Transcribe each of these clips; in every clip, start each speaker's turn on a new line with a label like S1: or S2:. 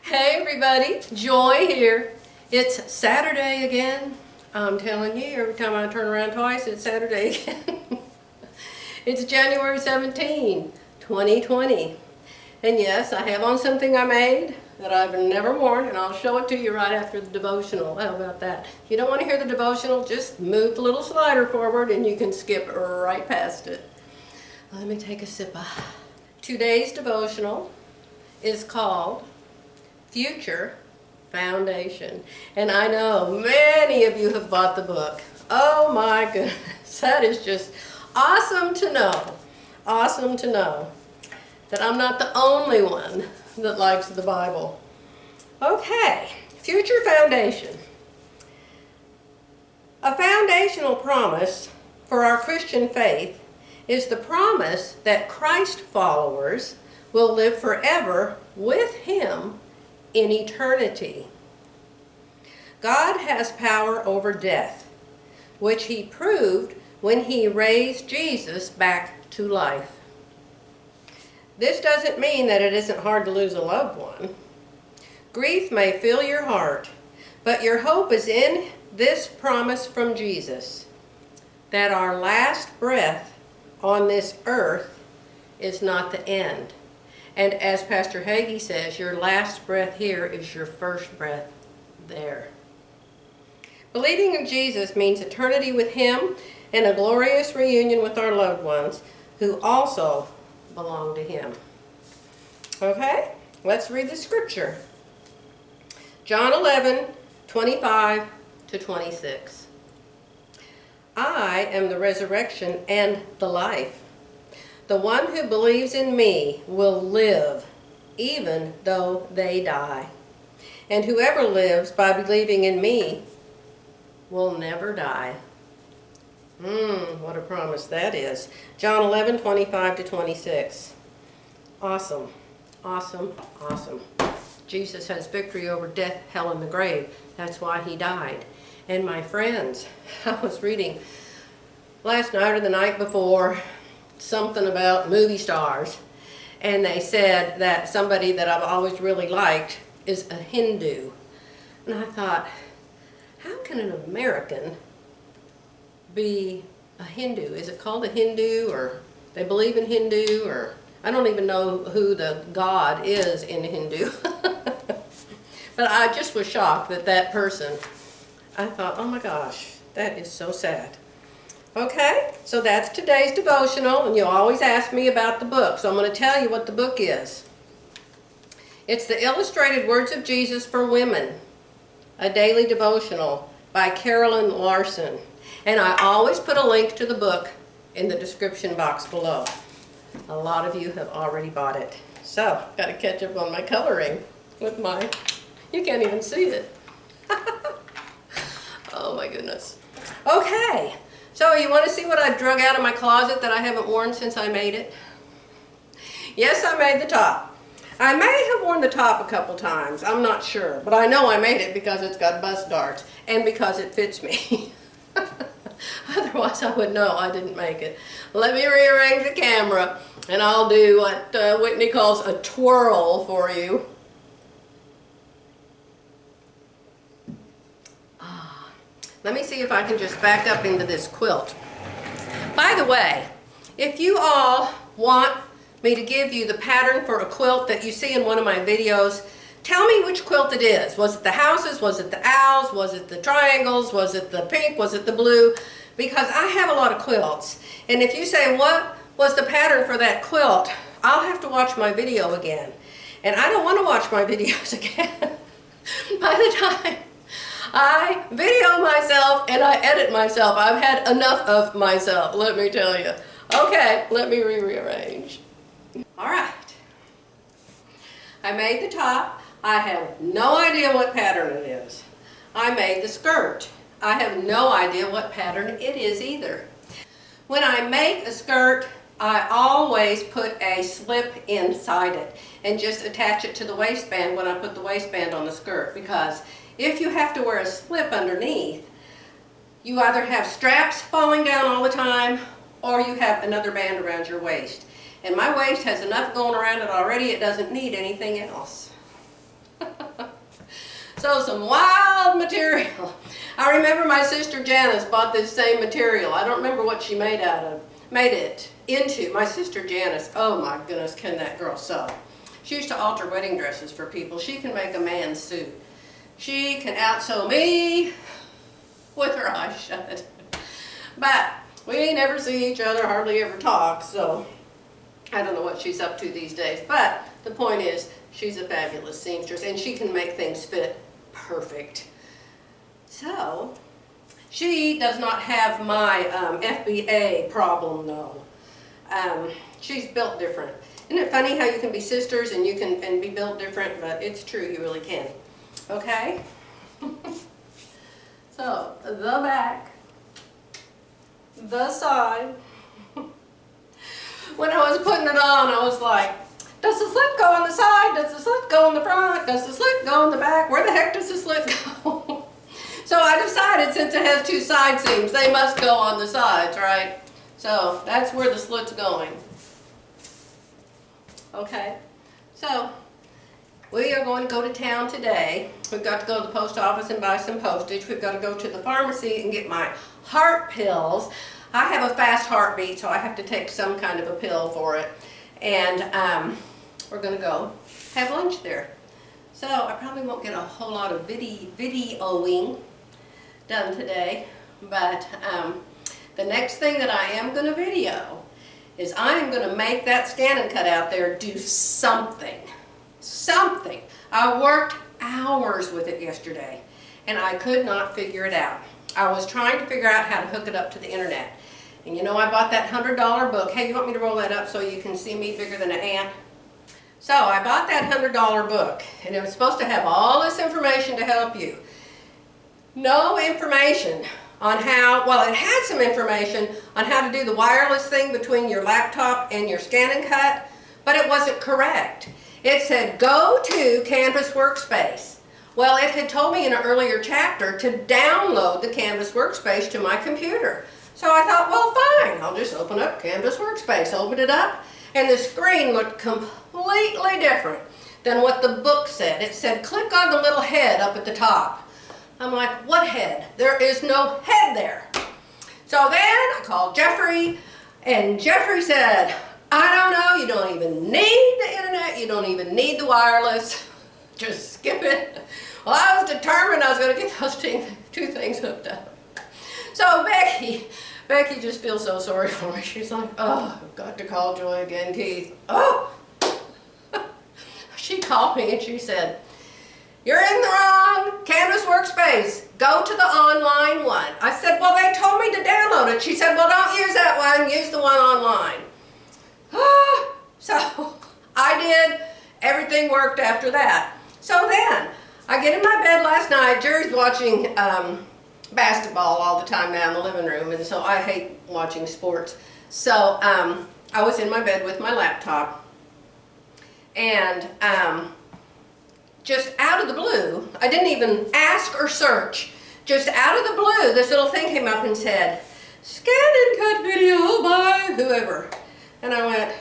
S1: Hey everybody, Joy here. It's Saturday again. I'm telling you, every time I turn around twice, it's Saturday again. It's January 17, 2020. And yes, I have on something I made that I've never worn, and I'll show it to you right after the devotional. How about that? If you don't want to hear the devotional, just move the little slider forward and you can skip right past it. Let me take a sip. Today's devotional is called Future Foundation. And I know many of you have bought the book. Oh my goodness, that is just awesome to know. Awesome to know that I'm not the only one that likes the Bible. Okay, Future Foundation. A foundational promise for our Christian faith is the promise that Christ followers will live forever with Him in eternity. God has power over death, which He proved when He raised Jesus back to life. This doesn't mean that it isn't hard to lose a loved one. Grief may fill your heart, but your hope is in this promise from Jesus, that our last breath on this earth is not the end. And as Pastor Hagee says, your last breath here is your first breath there. Believing in Jesus means eternity with Him and a glorious reunion with our loved ones who also belong to Him. Okay, let's read the scripture. John 11:25-26. I am the resurrection and the life. The one who believes in me will live, even though they die. And whoever lives by believing in me will never die. What a promise that is. John 11:25-26. Awesome, awesome, awesome. Jesus has victory over death, hell, and the grave. That's why He died. And my friends, I was reading last night or the night before something about movie stars, and they said that somebody that I've always really liked is a Hindu. And I thought, how can an American be a Hindu? Is it called a Hindu, or they believe in Hindu, or I don't even know who the god is in Hindu. But I just was shocked that that person, I thought, oh my gosh, that is so sad. Okay, so that's today's devotional, and you always ask me about the book, so I'm going to tell you what the book is. It's the Illustrated Words of Jesus for Women, a daily devotional by Carolyn Larson. And I always put a link to the book in the description box below. A lot of you have already bought it. So, got to catch up on my coloring with my, you can't even see it. Oh my goodness. Okay. So you want to see what I've drug out of my closet that I haven't worn since I made it? Yes, I made the top. I may have worn the top a couple times. I'm not sure. But I know I made it because it's got bust darts and because it fits me. Otherwise I would know I didn't make it. Let me rearrange the camera and I'll do what Whitney calls a twirl for you. Let me see if I can just back up into this quilt. By the way, if you all want me to give you the pattern for a quilt that you see in one of my videos, tell me which quilt it is. Was it the houses? Was it the owls? Was it the triangles? Was it the pink? Was it the blue? Because I have a lot of quilts. And if you say, what was the pattern for that quilt? I'll have to watch my video again. And I don't want to watch my videos again. By the time I video myself and I edit myself, I've had enough of myself, let me tell you. Okay, let me rearrange. All right. I made the top. I have no idea what pattern it is. I made the skirt. I have no idea what pattern it is either. When I make a skirt, I always put a slip inside it and just attach it to the waistband when I put the waistband on the skirt, because if you have to wear a slip underneath, you either have straps falling down all the time or you have another band around your waist. And my waist has enough going around it already, it doesn't need anything else. So some wild material. I remember my sister Janice bought this same material. I don't remember what she made it into. My sister Janice, oh my goodness, can that girl sew. She used to alter wedding dresses for people. She can make a man's suit. She can outsew me with her eyes shut. But we never see each other, hardly ever talk, so I don't know what she's up to these days. But the point is, she's a fabulous seamstress, and she can make things fit perfect. So, she does not have my FBA problem, though. She's built different. Isn't it funny how you can be sisters and you can be built different? But it's true, you really can. Okay? So, the back, the side. When I was putting it on, I was like, does the slit go on the side? Does the slit go on the front? Does the slit go on the back? Where the heck does the slit go? So I decided, since it has two side seams, they must go on the sides, right? So that's where the slit's going. Okay, so we are going to go to town today. We've got to go to the post office and buy some postage. We've got to go to the pharmacy and get my heart pills. I have a fast heartbeat, so I have to take some kind of a pill for it. And we're going to go have lunch there. So I probably won't get a whole lot of videoing done today, but the next thing that I am going to video is I am going to make that scan and cut out there do something. Something. I worked hours with it yesterday, and I could not figure it out. I was trying to figure out how to hook it up to the internet. And you know, I bought that $100 book. Hey, you want me to roll that up so you can see me bigger than an ant? So I bought that $100 book, and it was supposed to have all this information to help you. No information on how, well, it had some information on how to do the wireless thing between your laptop and your scan and cut, but it wasn't correct. It said, go to Canvas Workspace. Well, it had told me in an earlier chapter to download the Canvas Workspace to my computer. So I thought, well, fine, I'll just open up Canvas Workspace. Open it up, and the screen looked completely different than what the book said. It said, click on the little head up at the top. I'm like, what head? There is no head there. So then I called Jeffrey, and Jeffrey said, I don't know, you don't even need the internet, you don't even need the wireless, just skip it. Well, I was determined I was going to get those two things hooked up. So Becky just feels so sorry for me. She's like, oh, I've got to call Joy again, Keith. Oh! She called me and she said, you're in the wrong Canvas Workspace. Go to the online one. I said, well, they told me to download it. She said, well, don't use that one. Use the one online. So I did. Everything worked after that. So then I get in my bed last night. Jerry's watching basketball all the time now in the living room, and so I hate watching sports. So I was in my bed with my laptop, and just out of the blue, I didn't even ask or search, just out of the blue, this little thing came up and said, scan and cut video by whoever. And I went,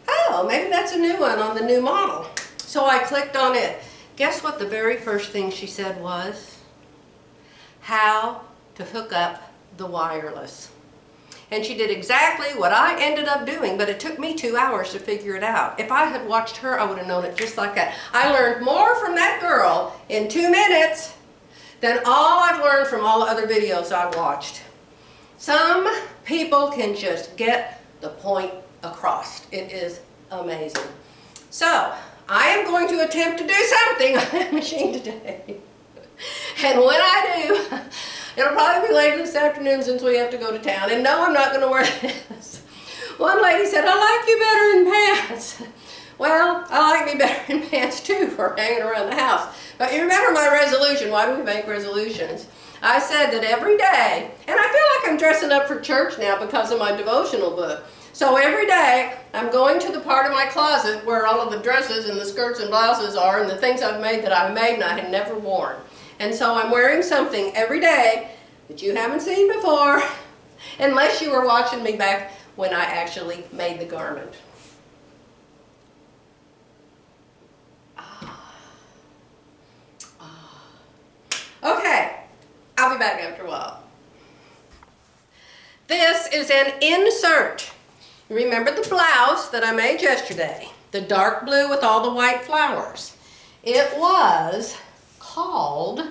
S1: oh, maybe that's a new one on the new model. So I clicked on it. Guess what the very first thing she said was? How to hook up the wireless. And she did exactly what I ended up doing, but it took me 2 hours to figure it out. If I had watched her, I would have known it just like that. I learned more from that girl in 2 minutes than all I've learned from all the other videos I've watched. Some people can just get the point across. It is amazing. So, I am going to attempt to do something on that machine today. And when I do, it'll probably be later this afternoon since we have to go to town. And no, I'm not going to wear this. One lady said, I like you better in pants. Well, I like me better in pants too for hanging around the house. But you remember my resolution. Why do we make resolutions? I said that every day, and I feel like I'm dressing up for church now because of my devotional book. So every day, I'm going to the part of my closet where all of the dresses and the skirts and blouses are and the things I've made that I made and I had never worn. And so I'm wearing something every day that you haven't seen before, unless you were watching me back when I actually made the garment. come back after a while. This is an insert. Remember the blouse that I made yesterday? The dark blue with all the white flowers. It was called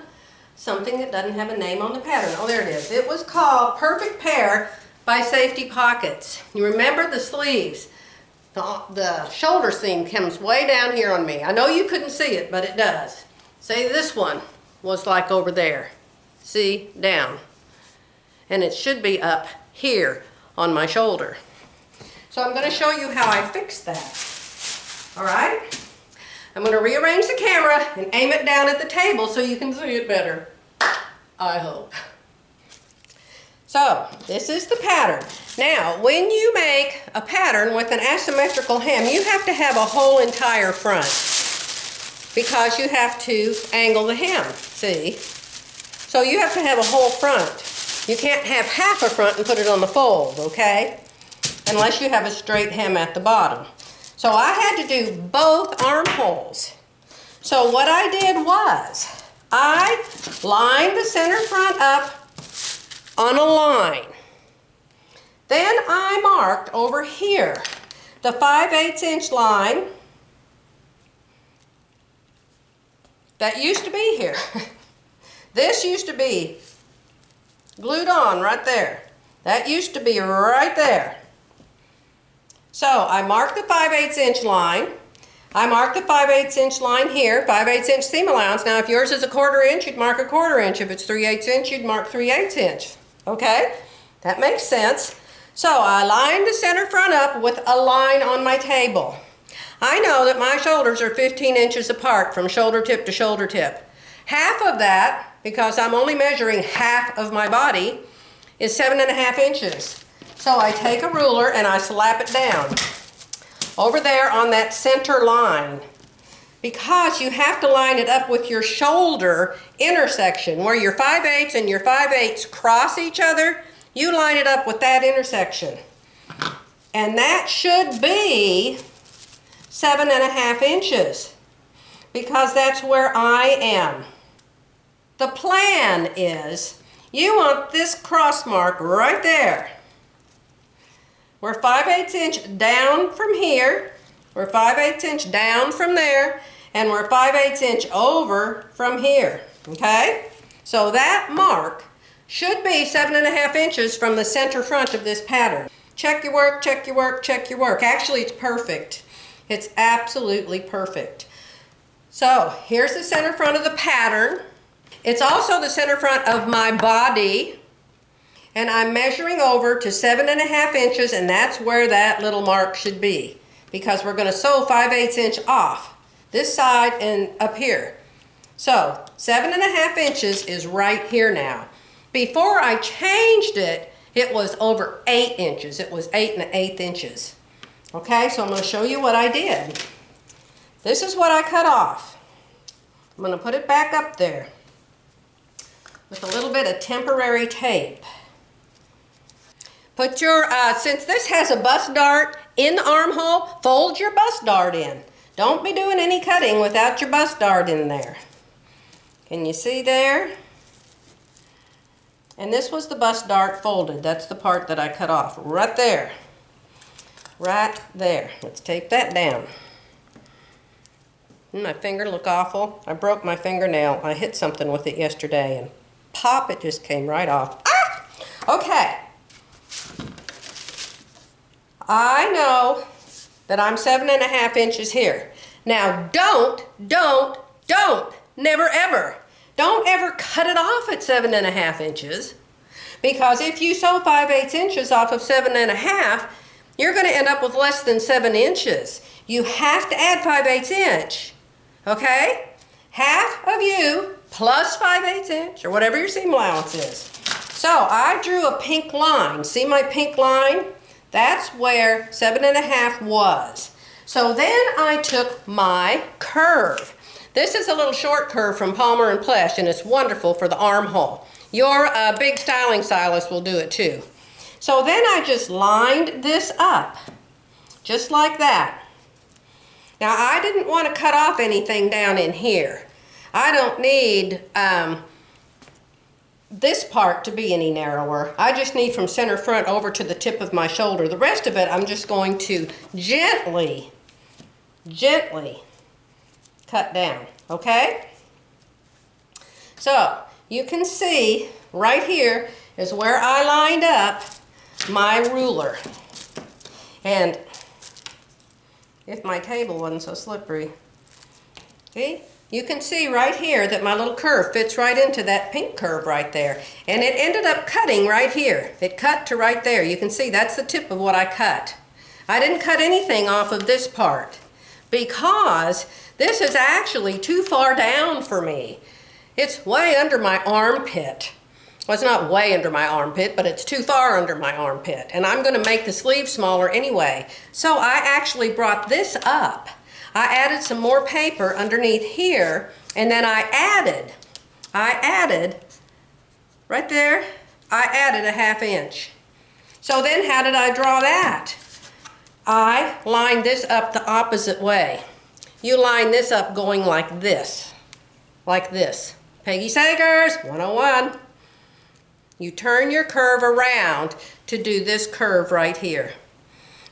S1: something that doesn't have a name on the pattern. Oh, there it is. It was called Perfect Pair by Safety Pockets. You remember the sleeves? The shoulder seam comes way down here on me. I know you couldn't see it, but it does. See, this one was like over there. See, down. And it should be up here on my shoulder. So I'm going to show you how I fixed that. All right? I'm going to rearrange the camera and aim it down at the table so you can see it better. I hope. So, this is the pattern. Now, when you make a pattern with an asymmetrical hem, you have to have a whole entire front because you have to angle the hem, see? So you have to have a whole front. You can't have half a front and put it on the fold, okay? Unless you have a straight hem at the bottom. So I had to do both armholes. So what I did was, I lined the center front up on a line. Then I marked over here the 5/8 inch line that used to be here. This used to be glued on right there. That used to be right there. So I marked the 5/8 inch line. I marked the 5/8 inch line here, 5/8 inch seam allowance. Now if yours is a 1/4 inch, you'd mark a 1/4 inch. If it's 3/8 inch, you'd mark 3/8 inch. Okay, that makes sense. So I lined the center front up with a line on my table. I know that my shoulders are 15 inches apart from shoulder tip to shoulder tip. Half of that, because I'm only measuring half of my body, is 7.5 inches. So I take a ruler and I slap it down over there on that center line, because you have to line it up with your shoulder intersection where your 5/8 and your 5/8 cross each other. You line it up with that intersection, and that should be 7.5 inches because that's where I am. The plan is you want this cross mark right there. We're 5/8 inch down from here, we're 5/8 inch down from there, and we're 5/8 inch over from here, okay? So that mark should be 7.5 inches from the center front of this pattern. Check your work, check your work, check your work. Actually, it's perfect. It's absolutely perfect. So here's the center front of the pattern. It's also the center front of my body. And I'm measuring over to 7.5 inches, and that's where that little mark should be, because we're going to sew 5/8 inch off this side and up here. So 7.5 inches is right here now. Before I changed it, it was over 8 inches. It was 8 1/8 inches. Okay, so I'm going to show you what I did. This is what I cut off. I'm going to put it back up there with a little bit of temporary tape. Put your, since this has a bust dart in the armhole, fold your bust dart in. Don't be doing any cutting without your bust dart in there. Can you see there? And this was the bust dart folded. That's the part that I cut off right there. Right there. Let's tape that down. My finger look awful. I broke my fingernail. I hit something with it yesterday and pop, it just came right off. Ah! Okay. I know that I'm 7.5 inches here. Now don't, never ever, don't ever cut it off at 7.5 inches, because if you sew 5/8 inches off of 7.5, you're going to end up with less than 7 inches. You have to add 5/8 inch, okay? Half of you plus 5/8 inch, or whatever your seam allowance is. So I drew a pink line. See my pink line? That's where 7.5 was. So then I took my curve. This is a little short curve from Palmer and Plesh, and it's wonderful for the armhole. Your big styling stylist will do it too. So then I just lined this up, just like that. Now I didn't want to cut off anything down in here. I don't need this part to be any narrower. I just need from center front over to the tip of my shoulder. The rest of it I'm just going to gently cut down, okay? So you can see right here is where I lined up my ruler. And if my table wasn't so slippery, see? You can see right here that my little curve fits right into that pink curve right there. And it ended up cutting right here. It cut to right there. You can see that's the tip of what I cut. I didn't cut anything off of this part because this is actually too far down for me. It's way under my armpit. Well, it's not way under my armpit, but it's too far under my armpit. And I'm going to make the sleeve smaller anyway. So I actually brought this up. I added some more paper underneath here, and then I added, right there, I added a 1/2 inch. So then how did I draw that? I lined this up the opposite way. You line this up going like this. Peggy Sagers, 101. You turn your curve around to do this curve right here.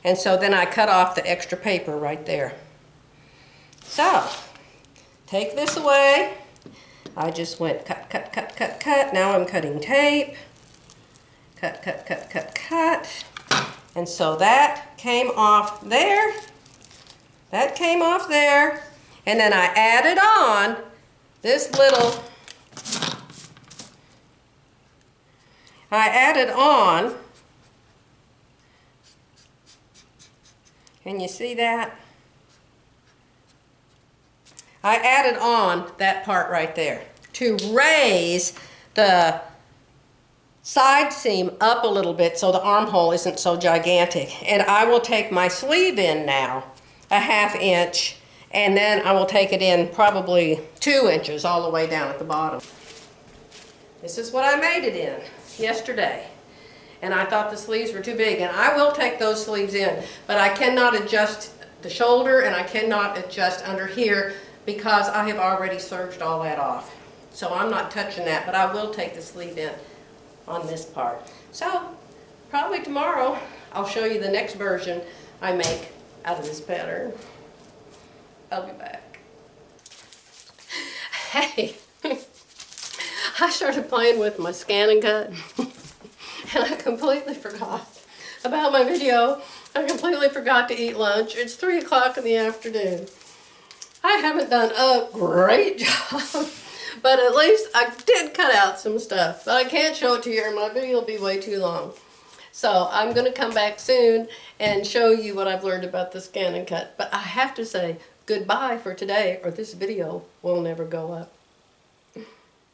S1: And so then I cut off the extra paper right there. So, take this away. I just went cut, cut, cut, cut, cut. Now I'm cutting tape. Cut, cut, cut, cut, cut. And so that came off there. That came off there. And then I added on this little, can you see that? I added on that part right there to raise the side seam up a little bit so the armhole isn't so gigantic. And I will take my sleeve in now, a 1/2 inch, and then I will take it in probably 2 inches all the way down at the bottom. This is what I made it in yesterday. And I thought the sleeves were too big, and I will take those sleeves in, but I cannot adjust the shoulder and I cannot adjust under here because I have already serged all that off. So I'm not touching that, but I will take the sleeve in on this part. So probably tomorrow I'll show you the next version I make out of this pattern. I'll be back. Hey, I started playing with my scan and cut and I completely forgot about my video. I completely forgot to eat lunch. It's 3 o'clock in the afternoon. I haven't done a great job, but at least I did cut out some stuff. But I can't show it to you or my video will be way too long. So I'm going to come back soon and show you what I've learned about the scan and cut. But I have to say goodbye for today or this video will never go up.